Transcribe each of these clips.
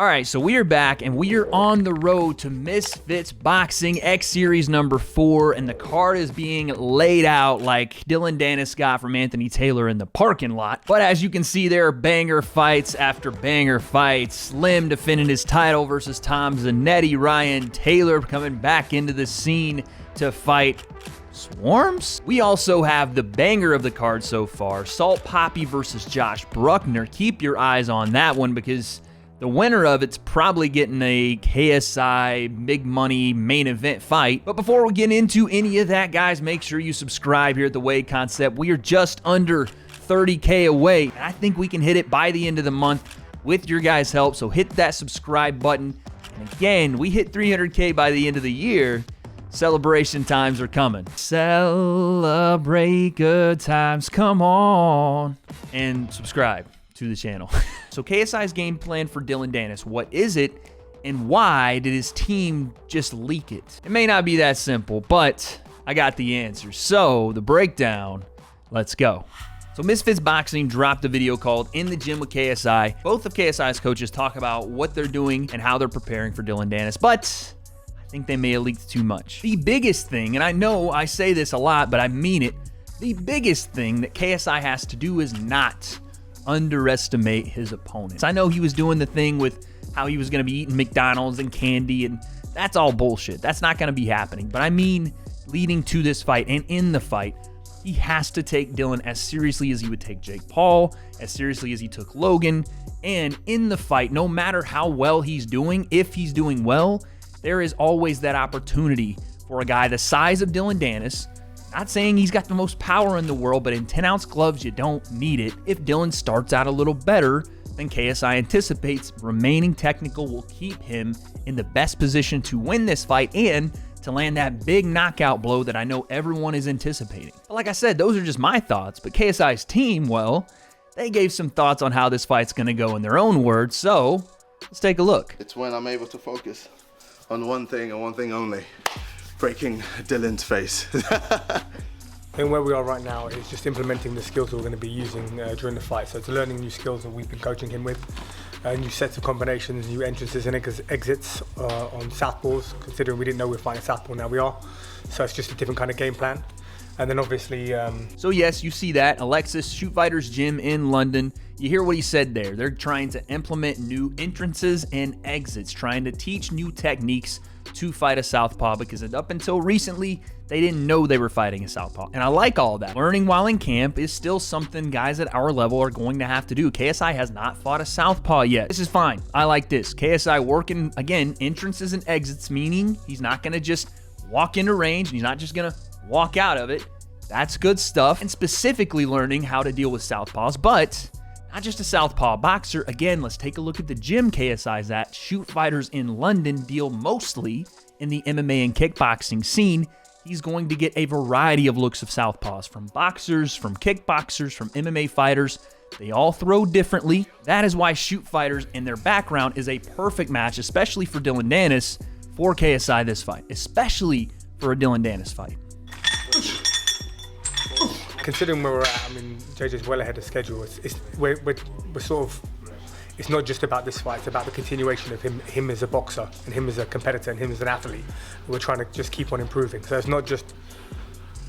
All right, so we are back, and we are on the road to Misfits Boxing X Series number 4, and the card is being laid out like Dillon Danis got from Anthony Taylor in the parking lot. But as you can see, there are banger fights after banger fights. Slim defending his title versus Tom Zanetti. Ryan Taylor coming back into the scene to fight Swarms? We also have the banger of the card so far, Salt Poppy versus Josh Bruckner. Keep your eyes on that one because the winner of it's probably getting a KSI big money main event fight. But before we get into any of that, guys, make sure you subscribe here at the W.A.D.E Concept. We are just under 30K away, and I think we can hit it by the end of the month with your guys' help. So hit that subscribe button. And again, we hit 300K by the end of the year. Celebration times are coming. Celebrate good times, come on. And subscribe to the channel. So KSI's game plan for Dillon Danis, what is it and why did his team just leak it? It may not be that simple, but I got the answer. So the breakdown, let's go. So Misfits Boxing dropped a video called In the Gym with KSI. Both of KSI's coaches talk about what they're doing and how they're preparing for Dillon Danis, but I think they may have leaked too much. The biggest thing, and I know I say this a lot, but I mean it, the biggest thing that KSI has to do is not underestimate his opponents. I know he was doing the thing with how he was going to be eating McDonald's and candy, and that's all bullshit. That's not going to be happening. But I mean, leading to this fight and in the fight, he has to take Dillon as seriously as he would take Jake Paul, as seriously as he took Logan. And in the fight, no matter how well he's doing, if he's doing well, there is always that opportunity for a guy the size of Dillon Danis. Not saying he's got the most power in the world, but in 10-ounce gloves, you don't need it. If Dillon starts out a little better than KSI anticipates, remaining technical will keep him in the best position to win this fight and to land that big knockout blow that I know everyone is anticipating. But like I said, those are just my thoughts, but KSI's team, well, they gave some thoughts on how this fight's going to go in their own words, so let's take a look. It's when I'm able to focus on one thing and one thing only. Breaking Dillon's face. I think where we are right now is just implementing the skills that we're going to be using during the fight. So it's learning new skills that we've been coaching him with, new sets of combinations, new entrances and exits on southpaws, considering we didn't know we were fighting southpaw, now we are. So it's just a different kind of game plan. And then obviously... So yes, you see that, Alexis, Shoot Fighters Gym in London. You hear what he said there. They're trying to implement new entrances and exits, trying to teach new techniques to fight a southpaw, because up until recently, they didn't know they were fighting a southpaw. And I like all that. Learning while in camp is still something guys at our level are going to have to do. KSI has not fought a southpaw yet. This is fine. I like this. KSI working, again, entrances and exits, meaning he's not going to just walk into range and he's not just going to walk out of it. That's good stuff. And specifically learning how to deal with southpaws, but not just a southpaw boxer. Again, let's take a look at the gym KSI's at. Shoot Fighters in London deal mostly in the MMA and kickboxing scene. He's going to get a variety of looks of southpaws from boxers, from kickboxers, from MMA fighters. They all throw differently. That is why Shoot Fighters and their background is a perfect match, especially for Dillon Danis, for KSI this fight, especially for a Dillon Danis fight. Considering where we're at, I mean, JJ's well ahead of schedule. We're sort of, it's not just about this fight, it's about the continuation of him as a boxer and him as a competitor and him as an athlete. We're trying to just keep on improving. So it's not just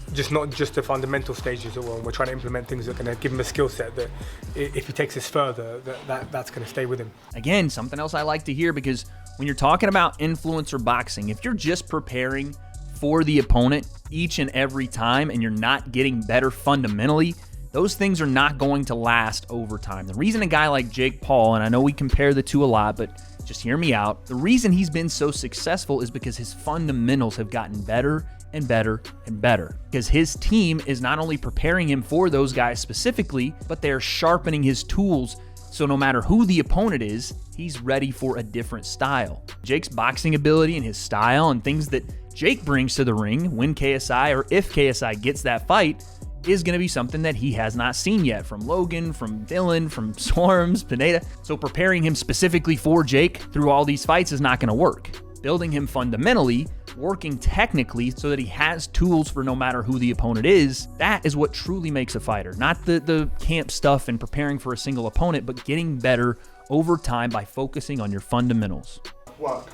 the fundamental stages that we're trying to implement things that are going to give him a skill set that if he takes this further, that's going to stay with him. Again, something else I like to hear, because when you're talking about influencer boxing, if you're just preparing for the opponent each and every time and you're not getting better fundamentally, those things are not going to last over time. The reason a guy like Jake Paul, and I know we compare the two a lot, but just hear me out, the reason he's been so successful is because his fundamentals have gotten better and better and better, because his team is not only preparing him for those guys specifically, but they're sharpening his tools, so no matter who the opponent is, he's ready for a different style. Jake's boxing ability and his style and things that Jake brings to the ring when KSI, or if KSI gets that fight, is going to be something that he has not seen yet from Logan, from Dillon, from Swarms, Pineda. So preparing him specifically for Jake through all these fights is not going to work. Building him fundamentally, working technically so that he has tools for no matter who the opponent is, that is what truly makes a fighter. Not the camp stuff and preparing for a single opponent, but getting better over time by focusing on your fundamentals. Work.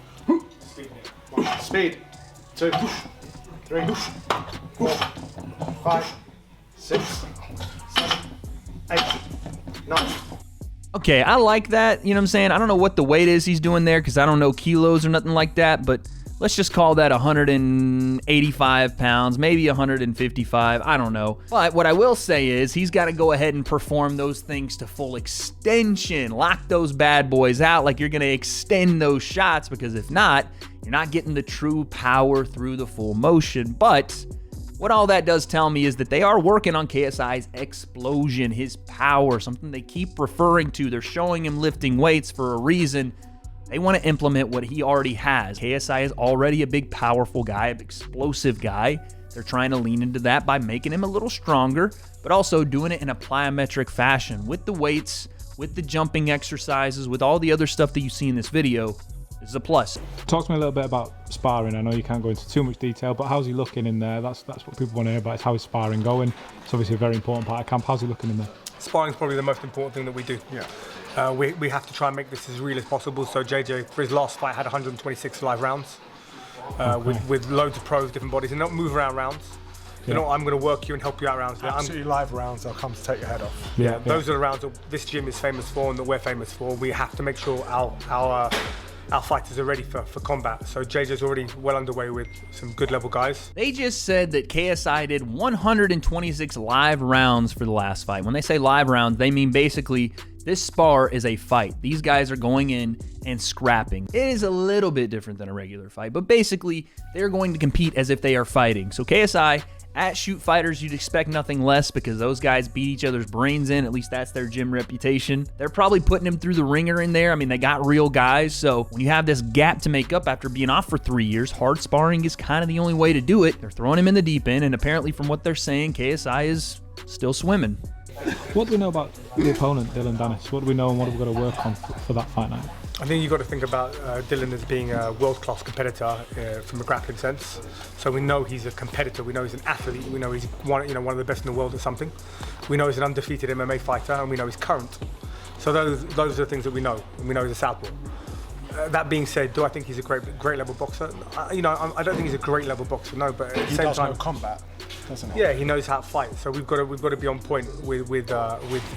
Speed. 2, 3, 4, 5, 6, 7, 8, 9. Okay, I like that, you know what I'm saying? I don't know what the weight is he's doing there because I don't know kilos or nothing like that, but let's just call that 185 pounds, maybe 155, I don't know. But what I will say is he's got to go ahead and perform those things to full extension. Lock those bad boys out like you're going to extend those shots, because if not, you're not getting the true power through the full motion. But what all that does tell me is that they are working on KSI's explosion, his power, something they keep referring to. They're showing him lifting weights for a reason. They want to implement what he already has. KSI is already a big, powerful guy, an explosive guy. They're trying to lean into that by making him a little stronger, but also doing it in a plyometric fashion with the weights, with the jumping exercises, with all the other stuff that you see in this video. This is a plus. Talk to me a little bit about sparring. I know you can't go into too much detail, but how's he looking in there? That's what people want to hear about, is how is sparring going. It's obviously a very important part of camp. How's he looking in there? Sparring is probably the most important thing that we do. Yeah. We have to try and make this as real as possible. So JJ, for his last fight, had 126 live rounds with loads of pros, different bodies, and not move around rounds. You know, I'm going to work you and help you out rounds. Absolutely live rounds, they'll come to take your head off. Yeah, those are the rounds that this gym is famous for and that we're famous for. We have to make sure our fighters are ready for combat. So JJ's already well underway with some good level guys. They just said that KSI did 126 live rounds for the last fight. When they say live rounds, they mean basically this spar is a fight. These guys are going in and scrapping. It is a little bit different than a regular fight, but basically they're going to compete as if they are fighting. So KSI, at Shoot Fighters, you'd expect nothing less because those guys beat each other's brains in. At least that's their gym reputation. They're probably putting him through the ringer in there. I mean, they got real guys. So when you have this gap to make up after being off for 3 years, hard sparring is kind of the only way to do it. They're throwing him in the deep end, and apparently from what they're saying, KSI is still swimming. What do we know about the opponent, Dillon Danis? What do we know and what have we got to work on for that fight night? I think you've got to think about Dillon as being a world-class competitor from a grappling sense. So we know he's a competitor, we know he's an athlete, we know he's one of the best in the world at something. We know he's an undefeated MMA fighter, and we know he's current. So those are the things that we know, and we know he's a southpaw. That being said, do I think he's a great level boxer? I don't think he's a great level boxer, no. But at the same time, know combat, doesn't he? Yeah, he knows how to fight. So we've got to be on point with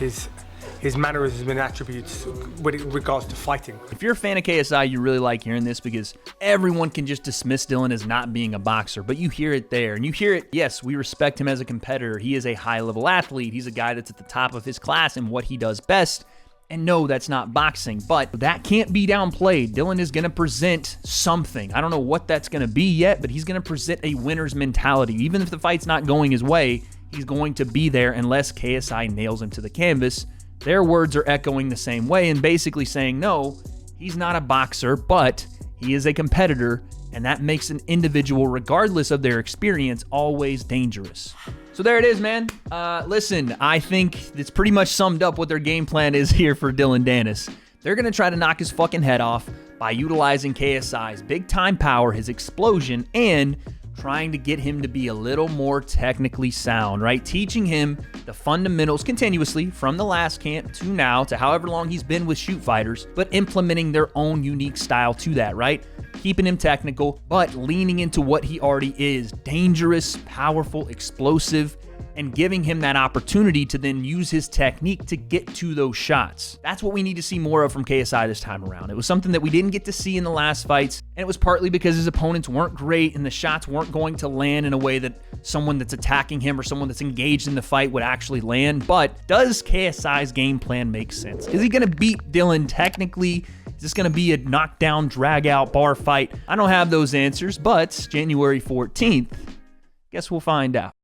his mannerisms and attributes with regards to fighting. If you're a fan of KSI, you really like hearing this because everyone can just dismiss Dillon as not being a boxer, but you hear it there. And you hear it, yes, we respect him as a competitor. He is a high-level athlete. He's a guy that's at the top of his class in what he does best. And no, that's not boxing, but that can't be downplayed. Dillon is going to present something. I don't know what that's going to be yet, but he's going to present a winner's mentality. Even if the fight's not going his way, he's going to be there unless KSI nails him to the canvas. Their words are echoing the same way and basically saying, no, he's not a boxer, but he is a competitor, and that makes an individual, regardless of their experience, always dangerous. So there it is, man. Listen, I think it's pretty much summed up what their game plan is here for Dillon Danis. They're going to try to knock his fucking head off by utilizing KSI's big-time power, his explosion, and trying to get him to be a little more technically sound, right? Teaching him the fundamentals continuously from the last camp to now, to however long he's been with Shoot Fighters, but implementing their own unique style to that, right? Keeping him technical, but leaning into what he already is. Dangerous, powerful, explosive, and giving him that opportunity to then use his technique to get to those shots. That's what we need to see more of from KSI this time around. It was something that we didn't get to see in the last fights, and it was partly because his opponents weren't great and the shots weren't going to land in a way that someone that's attacking him or someone that's engaged in the fight would actually land. But does KSI's game plan make sense? Is he going to beat Dillon technically? Is this going to be a knockdown, drag-out bar fight? I don't have those answers, but January 14th, guess we'll find out.